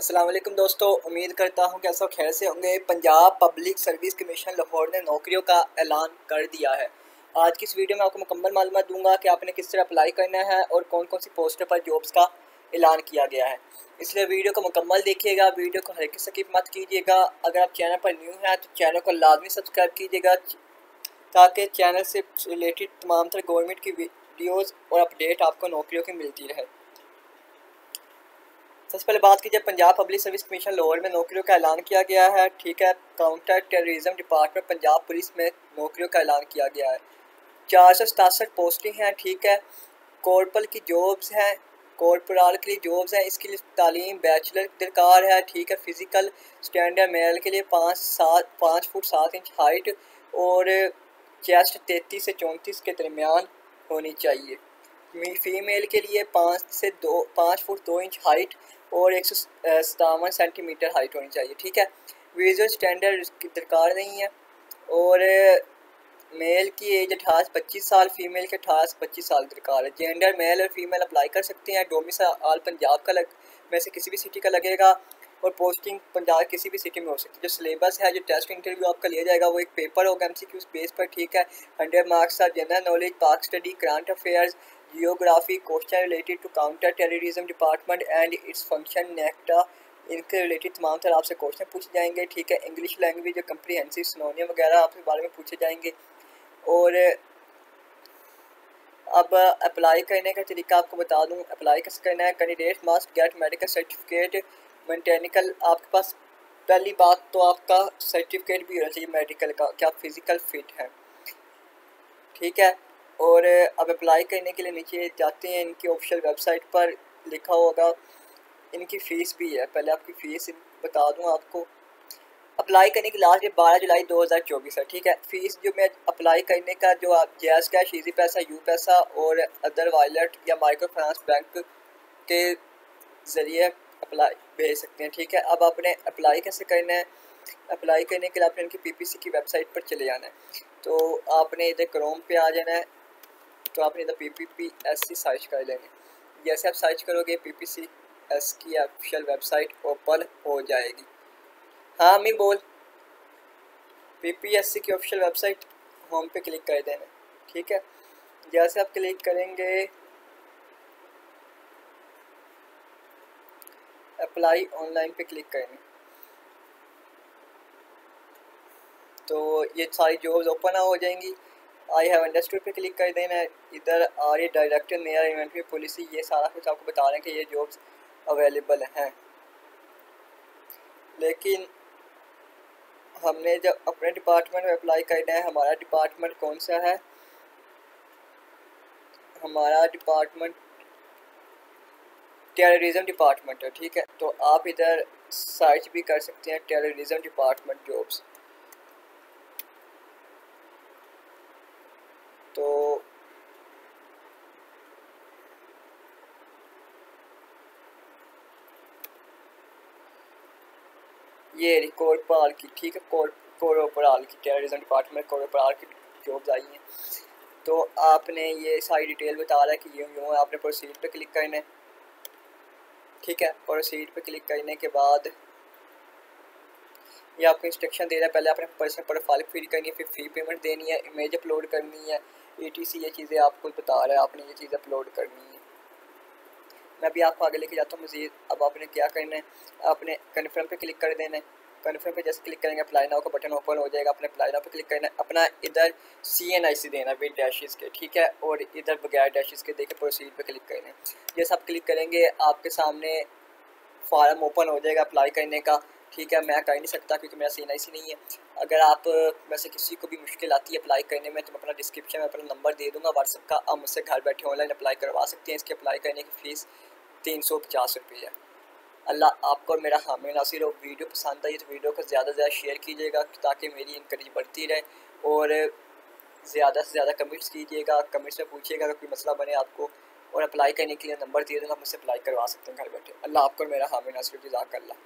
अस्सलाम वालेकुम दोस्तों, उम्मीद करता हूँ कि आप सब खैर से होंगे। Punjab public service commission Lahore ने नौकरियों का ऐलान कर दिया है। आज की इस वीडियो में आपको मुकम्मल मालूमात दूंगा कि आपने किस तरह अप्लाई करना है और कौन कौन सी पोस्टों पर जॉब्स का ऐलान किया गया है। इसलिए वीडियो को मुकम्मल देखिएगा, वीडियो को हल्की स्किप मत कीजिएगा। अगर आप चैनल पर न्यू हैं तो चैनल को लाजमी सब्सक्राइब कीजिएगा ताकि चैनल से रिलेटेड तमाम तरह गवर्नमेंट की वीडियोज़ और अपडेट आपको नौकरियों की मिलती रहे। सबसे पहले बात कीजिए, Punjab public service commission Lahore में नौकरियों का ऐलान किया गया है। ठीक है, counter terrorism department Punjab police में नौकरियों का ऐलान किया गया है। 467 पोस्टें हैं। ठीक है, कॉर्पोरल की जॉब्स हैं, कॉर्पोरल के लिए जॉब्स हैं। इसके लिए तालीम बैचलर दरकार है। ठीक है, फिज़िकल स्टैंडर्ड मेल के लिए 5 फुट 7 इंच हाइट और चेस्ट 33 से 34 के दरमियान होनी चाहिए। फीमेल के लिए 5 फुट 2 इंच हाइट और 157 सेंटीमीटर हाइट होनी चाहिए। ठीक है, विजुअल स्टैंडर्ड की दरकार नहीं है। और मेल की एज 18 से 25 साल, फीमेल के 18 से 25 साल दरकार है। जेंडर मेल और फीमेल अप्लाई कर सकते हैं। डोमिसाइल पंजाब का में से किसी भी सिटी का लगेगा और पोस्टिंग पंजाब किसी भी सिटी में हो सकती है। जो सिलेबस है, जो टेस्ट इंटरव्यू आपका लिया जाएगा वो एक पेपर होगा MCQ बेस पर। ठीक है, 100 मार्क्स का general knowledge, Pak study, current affairs, geography, question related to counter terrorism department and its function NACTA, इनके रिलेटेड तमाम तरह आपसे क्वेश्चन पूछे जाएंगे। ठीक है, इंग्लिश लैंग्वेज और कंप्रीहेंसिव सिनोनियम वगैरह आपके बारे में पूछे जाएंगे। और अब अप्लाई करने का तरीका आपको बता दूं। अप्लाई कैसे करना है। Candidate must get medical certificate मेंटेनिकल। आपके पास पहली बात तो आपका सर्टिफिकेट भी होना चाहिए मेडिकल का कि आप फिज़िकल फिट हैं। ठीक है, और अब अप्लाई करने के लिए नीचे जाते हैं, इनकी ऑफिशियल वेबसाइट पर लिखा होगा। इनकी फ़ीस भी है, पहले आपकी फ़ीस बता दूं आपको। अप्लाई करने की लास्ट डेट 12 जुलाई 2024 है। ठीक है, फ़ीस जो मैं अप्लाई करने का जो आप जैज़ कैश, ईजी पैसा, यू पैसा और अदर वॉलेट या माइक्रो फाइनेंस बैंक के ज़रिए अप्लाई भेज सकते हैं। ठीक है, अब आपने अप्लाई कैसे करना है। अप्लाई करने के लिए आपने इनकी PPC की वेबसाइट पर चले जाना है। तो आपने इधर क्रोम पे आ जाना है, तो आपने इधर PPPSC सर्च कर लेंगे। जैसे आप सर्च करोगे PPCS की ऑफिशियल वेबसाइट ओपन हो जाएगी। हाँ मैं बोल, PPSC की ऑफिशियल वेबसाइट होम पे क्लिक कर देना। ठीक है, जैसे आप क्लिक करेंगे अप्लाई ऑनलाइन पे क्लिक करेंगे तो ये सारी जॉब्स ओपन हो जाएंगी। आई हैव अंडरस्टूड पे क्लिक कर देना है। इधर आ रही डायरेक्टर नया इन्वेंट्री पॉलिसी, ये सारा कुछ आपको बता रहे हैं कि ये जॉब्स अवेलेबल हैं। लेकिन हमने जब अपने डिपार्टमेंट में अप्लाई करना है, हमारा डिपार्टमेंट कौन सा है। हमारा डिपार्टमेंट टेररिज्म डिपार्टमेंट है। ठीक है, तो आप इधर सर्च भी कर सकते हैं टेररिज्म डिपार्टमेंट जॉब्स। तो ये कोरपाल की, ठीक है, कोरपाल की टेररिज्म डिपार्टमेंट कोरपाल की जॉब्स आई हैं। तो आपने ये सारी डिटेल बता रहा है कि यूँ यूँ आपने प्रोसीड पे क्लिक करना है। ठीक है, प्रोसीड पे क्लिक करने के बाद ये आपको इंस्ट्रक्शन दे रहा है। पहले आपने पर्सनल प्रोफाइल फिल करनी है, फिर फ़ी पेमेंट देनी है, इमेज अपलोड करनी है, ETC ये चीज़ें आपको बता रहा है, आपने ये चीज़ अपलोड करनी है। मैं भी आपको आगे लेके जाता हूँ मज़ीद। अब आपने क्या करना है, आपने कन्फर्म पे क्लिक कर देना है। कन्फर्म पे जैसे क्लिक करेंगे अप्लाई नाउ का बटन ओपन हो जाएगा। अपने अप्लाई नाउ पे क्लिक करना है, अपना इधर CNIC देना विद डैशेस के। ठीक है, और इधर बगैर डैशेस के देके प्रोसीड पे क्लिक करना है। जैसे आप क्लिक करेंगे आपके सामने फार्म ओपन हो जाएगा अप्लाई करने का। ठीक है, मैं कर नहीं सकता क्योंकि मेरा CNIC नहीं है। अगर आप में से किसी को भी मुश्किल आती है अप्लाई करने में तो मैं अपना डिस्क्रिप्शन में अपना नंबर दे दूँगा व्हाट्सएप का, आप मुझसे घर बैठे ऑनलाइन अप्लाई करवा सकते हैं। इसके अप्लाई करने की फ़ीस 350 रुपये है। अल्लाह आपको और मेरा हामी नासिर हो। वीडियो पसंद आई तो वीडियो को ज़्यादा से ज़्यादा शेयर कीजिएगा ताकि मेरी इनकरेज बढ़ती रहे। और ज़्यादा से ज़्यादा कमेंट्स कीजिएगा, कमेंट्स में पूछिएगा अगर कोई मसला बने आपको। और अप्लाई करने के लिए नंबर दे दूँगा, मुझसे अप्लाई करवा सकते हैं घर बैठे। अल्लाह आपको और मेरा हामी नासिर, जज़ाकल्लाह।